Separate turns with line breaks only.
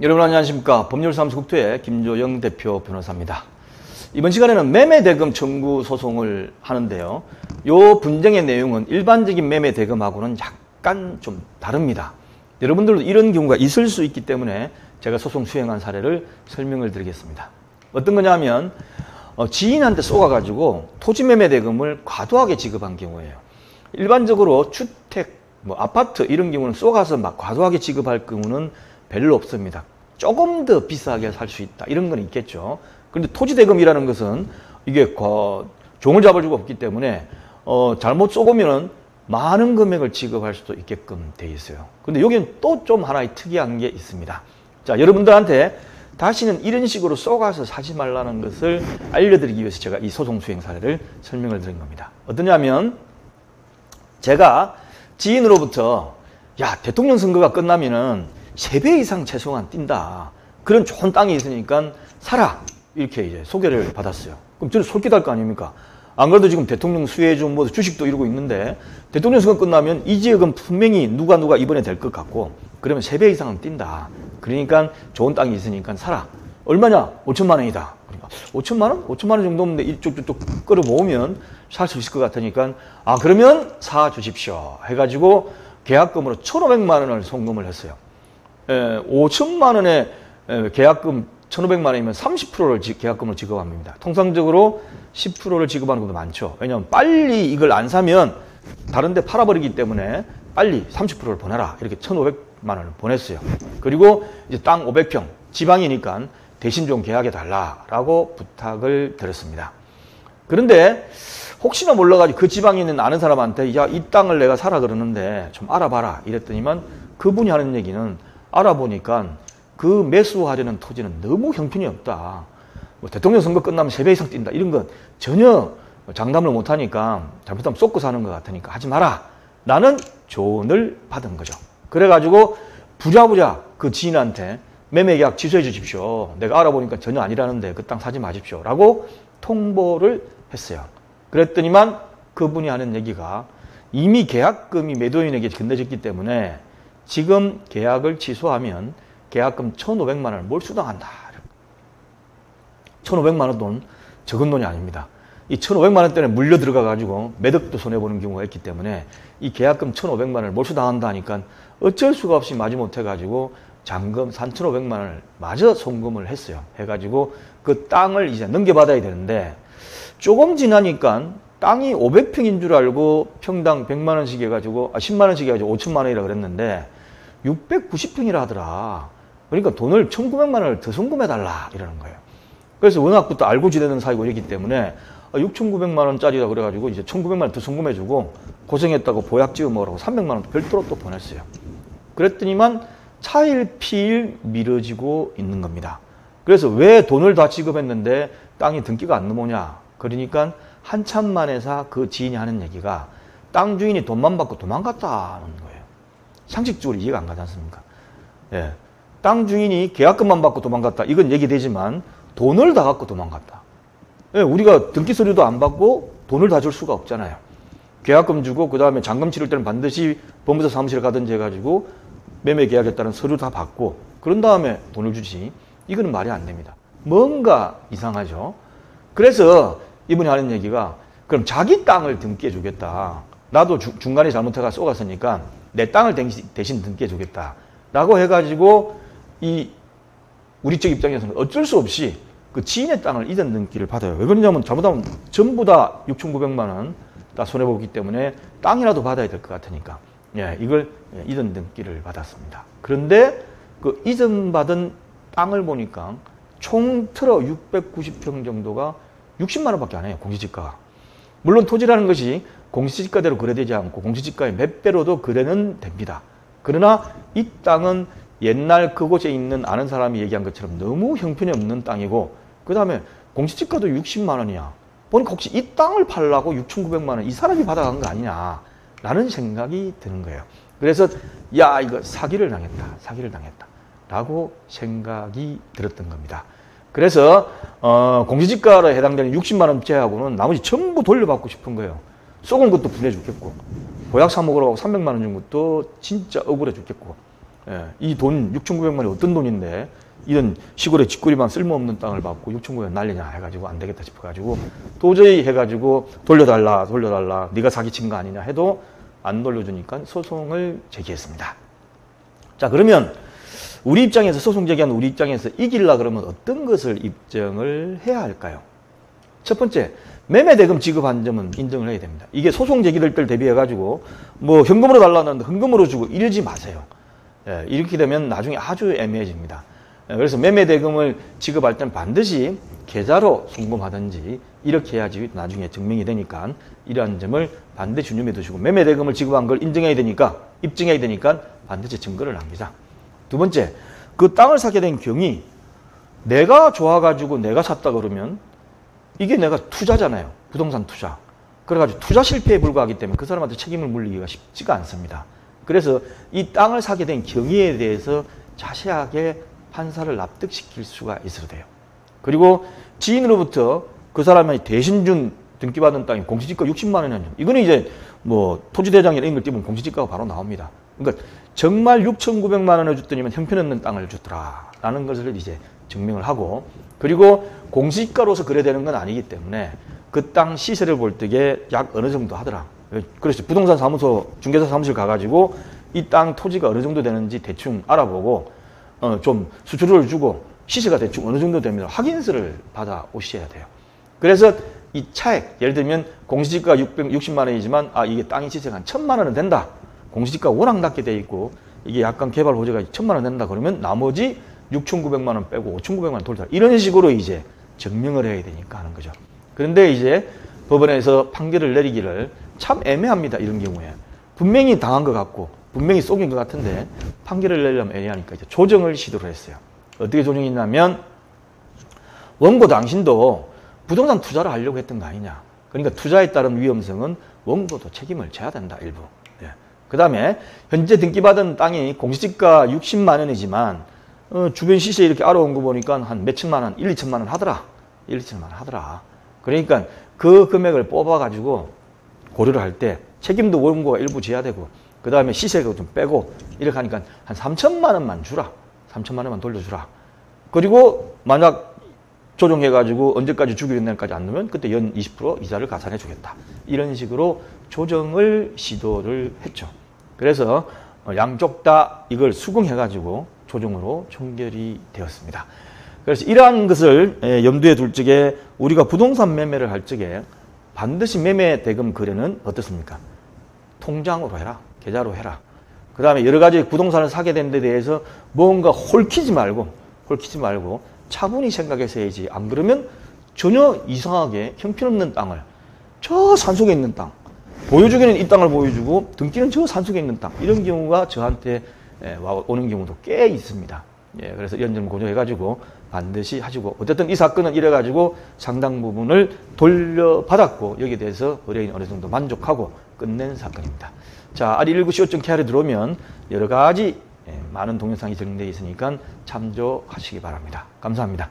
여러분 안녕하십니까. 법률사무소 국토의 김조영 대표 변호사입니다. 이번 시간에는 매매대금 청구 소송을 하는데요. 이 분쟁의 내용은 일반적인 매매대금하고는 약간 좀 다릅니다. 여러분들도 이런 경우가 있을 수 있기 때문에 제가 소송 수행한 사례를 설명을 드리겠습니다. 어떤 거냐면 지인한테 쏘가가지고 토지매매대금을 과도하게 지급한 경우예요. 일반적으로 주택, 아파트 이런 경우는 쏘가서 막 과도하게 지급할 경우는 별로 없습니다. 조금 더 비싸게 살 수 있다. 이런 건 있겠죠. 그런데 토지대금이라는 것은 이게 종을 잡을 수가 없기 때문에 잘못 쏘고면은 많은 금액을 지급할 수도 있게끔 돼 있어요. 근데 여기는 또 좀 하나의 특이한 게 있습니다. 자, 여러분들한테 다시는 이런 식으로 쏘가서 사지 말라는 것을 알려드리기 위해서 제가 이 소송 수행 사례를 설명을 드린 겁니다. 어떠냐면 제가 지인으로부터 야, 대통령 선거가 끝나면은 3배 이상 최소한 뛴다. 그런 좋은 땅이 있으니까 사라. 이렇게 이제 소개를 받았어요. 그럼 저는 솔깃할 거 아닙니까? 안 그래도 지금 대통령 수혜주 주식도 이러고 있는데 대통령 선거 끝나면 이 지역은 분명히 누가 이번에 될 것 같고 그러면 3배 이상은 뛴다. 그러니까 좋은 땅이 있으니까 사라. 얼마냐? 5천만 원이다. 그러니까 5천만 원? 5천만 원 정도면 이쪽 끌어 모으면 살 수 있을 것 같으니까 그러면 사 주십시오. 해가지고 계약금으로 1,500만 원을 송금을 했어요. 5천만 원의 계약금 1,500만 원이면 30%를 계약금으로 지급합니다. 통상적으로 10%를 지급하는 것도 많죠. 왜냐하면 빨리 이걸 안 사면 다른 데 팔아버리기 때문에 빨리 30%를 보내라. 이렇게 1,500만 원을 보냈어요. 그리고 이제 땅 500평, 지방이니까 대신 좀 계약해 달라라고 부탁을 드렸습니다. 그런데 혹시나 몰라가지고 그 지방에 있는 아는 사람한테 야, 이 땅을 내가 사라 그러는데 좀 알아봐라 이랬더니만 그분이 하는 얘기는 알아보니까 그 매수하려는 토지는 너무 형편이 없다. 대통령 선거 끝나면 3배 이상 뛴다. 이런 건 전혀 장담을 못하니까 잘못하면 쏟고 사는 것 같으니까 하지 마라. 라는 조언을 받은 거죠. 그래가지고 부랴부랴 그 지인한테 매매계약 취소해 주십시오. 내가 알아보니까 전혀 아니라는데 그 땅 사지 마십시오. 라고 통보를 했어요. 그랬더니만 그분이 하는 얘기가 이미 계약금이 매도인에게 건네졌기 때문에 지금 계약을 취소하면 계약금 1,500만 원을 몰수당한다. 1,500만 원 돈 적은 돈이 아닙니다. 이 1,500만 원 때문에 물려 들어가가지고 매덕도 손해보는 경우가 있기 때문에 이 계약금 1,500만 원을 몰수당한다 하니까 어쩔 수가 없이 마지못해가지고 잔금 3,500만 원을 마저 송금을 했어요. 해가지고 그 땅을 이제 넘겨받아야 되는데 조금 지나니까 땅이 500평인 줄 알고 평당 100만 원씩 해가지고 10만 원씩 해가지고 5천만 원이라 그랬는데 690평이라 하더라. 그러니까 돈을 1,900만 원을 더 송금해달라 이러는 거예요. 그래서 워낙부터 알고 지내는 사이고 이랬기 때문에 6,900만 원짜리라 그래가지고 이제 1,900만 원 더 송금해주고 고생했다고 보약 지어 먹으라고 300만 원 별도로 또 보냈어요. 그랬더니만 차일피일 미뤄지고 있는 겁니다. 그래서 왜 돈을 다 지급했는데 땅이 등기가 안 넘어오냐. 그러니까 한참 만에서 그 지인이 하는 얘기가 땅 주인이 돈만 받고 도망갔다는 거예요. 상식적으로 이해가 안 가지 않습니까? 예. 땅 주인이 계약금만 받고 도망갔다. 이건 얘기되지만 돈을 다 갖고 도망갔다. 예, 우리가 등기 서류도 안 받고 돈을 다 줄 수가 없잖아요. 계약금 주고 그 다음에 잔금 치를 때는 반드시 법무사 사무실에 가든지 해가지고 매매 계약했다는 서류 다 받고 그런 다음에 돈을 주지. 이거는 말이 안 됩니다. 뭔가 이상하죠. 그래서 이분이 하는 얘기가 그럼 자기 땅을 등기해 주겠다. 나도 중간에 잘못해가 쏘갔으니까 내 땅을 대신 등기해 주겠다. 라고 해가지고 우리 쪽 입장에서는 어쩔 수 없이 그 지인의 땅을 이전 등기를 받아요. 왜 그러냐면 잘못하면 전부 다 6,900만 원 다 손해보기 때문에 땅이라도 받아야 될 것 같으니까 이걸 이전 등기를 받았습니다. 그런데 그 이전받은 땅을 보니까 총 틀어 690평 정도가 60만 원밖에 안 해요. 공시지가가. 물론 토지라는 것이 공시지가대로 거래되지 않고 공시지가의 몇 배로도 거래는 됩니다. 그러나 이 땅은 옛날 그곳에 있는 아는 사람이 얘기한 것처럼 너무 형편이 없는 땅이고 그 다음에 공시지가도 60만 원이야. 보니까 혹시 이 땅을 팔라고 6,900만 원 이 사람이 받아간 거 아니냐 라는 생각이 드는 거예요. 그래서 야 이거 사기를 당했다 라고 생각이 들었던 겁니다. 그래서 공시지가로 해당되는 60만 원째하고는 나머지 전부 돌려받고 싶은 거예요. 쏘은 것도 분해 죽겠고 보약 사 먹으라고 300만 원 준 것도 진짜 억울해 죽겠고 예, 이 돈 6,900만이 어떤 돈인데 이런 시골에 집구리만 쓸모없는 땅을 받고 6,900만 날리냐 해가지고 안 되겠다 싶어가지고 도저히 해가지고 돌려달라 네가 사기친 거 아니냐 해도 안 돌려주니까 소송을 제기했습니다. 자, 그러면 우리 입장에서 소송 제기한 우리 입장에서 이기려 그러면 어떤 것을 입증을 해야 할까요? 첫 번째, 매매대금 지급한 점은 인정을 해야 됩니다. 이게 소송 제기될 때를 대비해가지고 뭐 현금으로 달라는데 현금으로 주고 이러지 마세요. 예, 이렇게 되면 나중에 아주 애매해집니다. 예, 그래서 매매대금을 지급할 때는 반드시 계좌로 송금하든지 이렇게 해야지 나중에 증명이 되니까 이러한 점을 반드시 유념해 두시고 매매대금을 지급한 걸 인정해야 되니까 입증해야 되니까 반드시 증거를 남기자. 두 번째, 그 땅을 사게 된 경위 내가 좋아가지고 내가 샀다 그러면 이게 내가 투자잖아요. 부동산 투자. 그래가지고 투자 실패에 불과하기 때문에 그 사람한테 책임을 물리기가 쉽지가 않습니다. 그래서 이 땅을 사게 된 경위에 대해서 자세하게 판사를 납득시킬 수가 있어야 돼요. 그리고 지인으로부터 그 사람이 대신 준 등기받은 땅이 공시지가 60만 원이면 이거는 이제 뭐 토지대장이나 이런 걸 띄우면 공시지가가 바로 나옵니다. 그러니까 정말 6,900만 원을 줬더니만 형편없는 땅을 줬더라 라는 것을 이제 증명을 하고 그리고 공시지가로서 거래되는 건 아니기 때문에 그 땅 시세를 볼 때에 약 어느 정도 하더라. 그래서 부동산 사무소, 중개사 사무실 가가지고 이 땅 토지가 어느 정도 되는지 대충 알아보고 좀 수수료를 주고 시세가 대충 어느 정도 됩니다. 확인서를 받아 오셔야 돼요. 그래서 이 차액, 예를 들면 공시지가 660만 원이지만 이게 땅의 시세가 한 1,000만 원은 된다. 공시지가가 워낙 낮게 돼 있고 이게 약간 개발 호재가 1,000만 원 된다 그러면 나머지 6,900만 원 빼고 5,900만 원 돌자. 이런 식으로 이제 증명을 해야 되니까 하는 거죠. 그런데 이제 법원에서 판결을 내리기를 참 애매합니다. 이런 경우에. 분명히 당한 것 같고 분명히 속인 것 같은데 판결을 내려면 애매하니까 이제 조정을 시도를 했어요. 어떻게 조정했냐면 원고 당신도 부동산 투자를 하려고 했던 거 아니냐. 그러니까 투자에 따른 위험성은 원고도 책임을 져야 된다. 일부. 예. 그 다음에 현재 등기받은 땅이 공시지가 60만 원이지만 주변 시세 이렇게 알아온 거 보니까 한 몇천만 원, 1, 2천만 원 하더라. 1, 2천만 원 하더라. 그러니까 그 금액을 뽑아가지고 고려를 할 때 책임도 원고가 일부 져야 되고 그 다음에 시세가 좀 빼고 이렇게 하니까 한 3천만 원만 주라. 3천만 원만 돌려주라. 그리고 만약 조정해가지고 언제까지 주기로 된 날까지 안 넣으면 그때 연 20% 이자를 가산해 주겠다. 이런 식으로 조정을 시도를 했죠. 그래서 양쪽 다 이걸 수긍해가지고 조정으로 종결이 되었습니다. 그래서 이러한 것을 염두에 둘 적에 우리가 부동산 매매를 할 적에 반드시 매매대금 거래는 어떻습니까? 통장으로 해라. 계좌로 해라. 그 다음에 여러 가지 부동산을 사게 된 데 대해서 뭔가 홀키지 말고 차분히 생각해서 해야지. 안 그러면 전혀 이상하게 형편없는 땅을 저 산속에 있는 땅 보여주기는 이 땅을 보여주고 등기는 저 산속에 있는 땅 이런 경우가 저한테 오는 경우도 꽤 있습니다. 예, 그래서 이런 점 고려해가지고 반드시 하시고 어쨌든 이 사건은 이래가지고 상당 부분을 돌려받았고 여기에 대해서 의뢰인이 어느 정도 만족하고 끝낸 사건입니다. 자, RE19co.kr에 들어오면 여러 가지 많은 동영상이 정리되어 있으니까 참조하시기 바랍니다. 감사합니다.